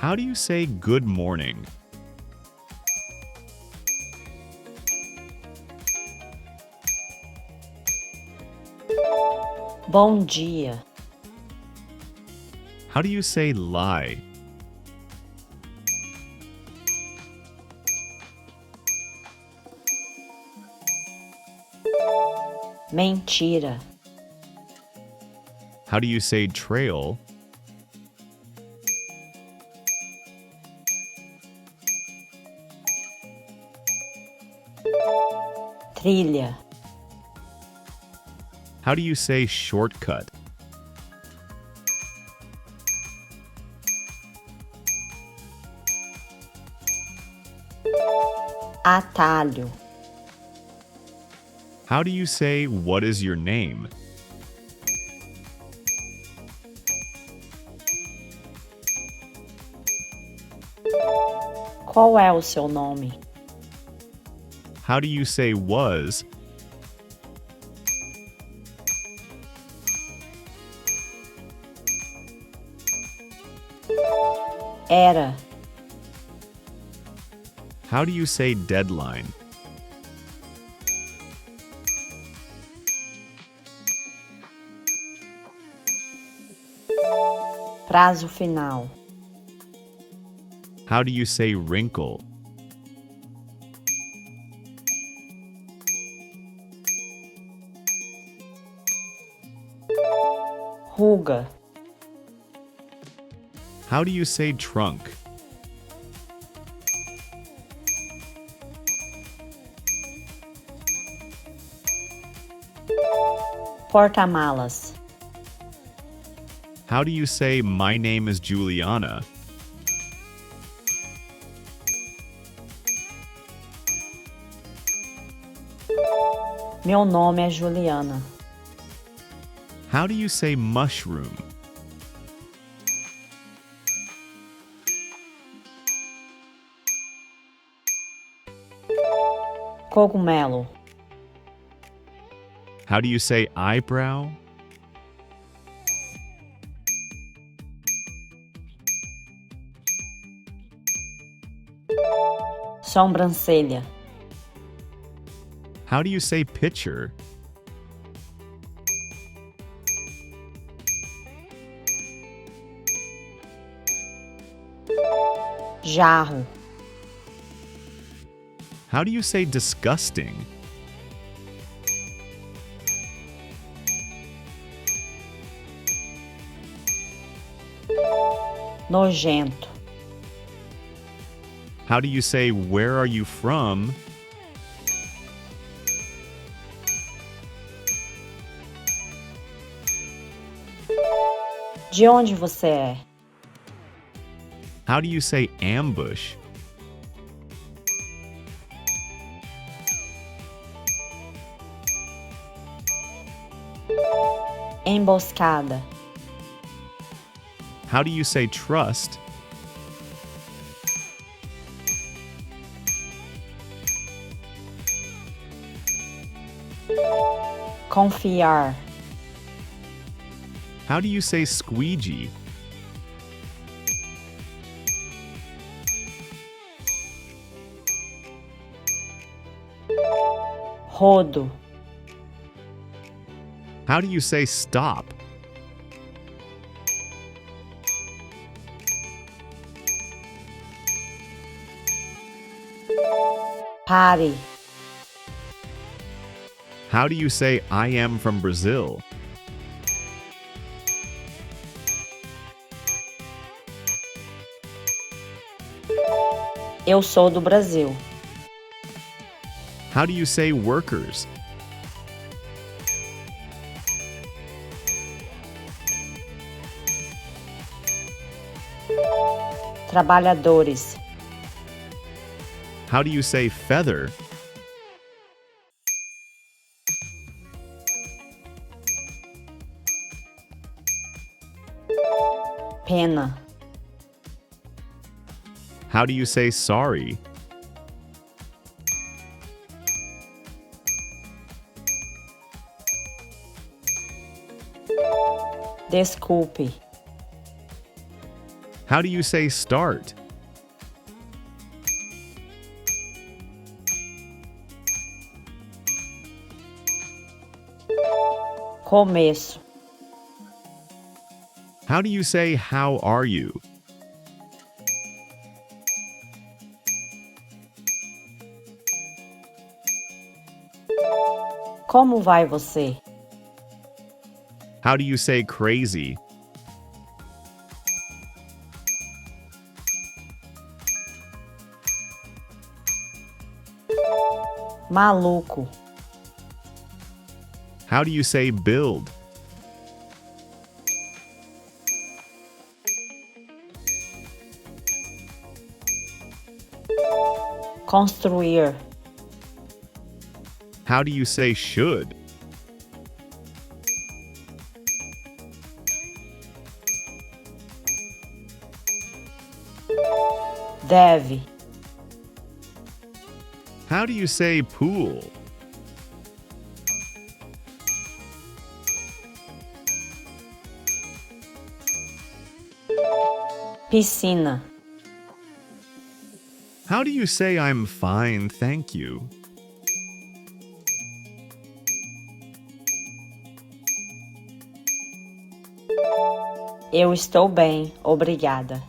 How do you say good morning? Bom dia. How do you say lie? Mentira. How do you say trail? Trilha. How do you say shortcut? Atalho. How do you say what is your name? Qual é o seu nome? How do you say was? Era. How do you say deadline? Prazo final. How do you say wrinkle? Ruga. How do you say trunk? Porta-malas. How do you say my name is Juliana? Meu nome é Juliana. How do you say mushroom? Cogumelo. How do you say eyebrow? Sobrancelha. How do you say pitcher? Jarro. How do you say disgusting? Nojento. How do you say where are you from? De onde você é? How do you say ambush? Emboscada. How do you say trust? Confiar. How do you say squeegee? Rodo. How do you say stop? Pare. How do you say I am from Brazil? Eu sou do Brasil. How do you say workers? Trabalhadores. How do you say feather? Pena. How do you say sorry? Desculpe. How do you say start? Começo. How do you say how are you? Como vai você? How do you say crazy? Maluco. How do you say build? Construir. How do you say should? Deve. How do you say pool? Piscina. How do you say I'm fine, thank you? Eu estou bem, obrigada.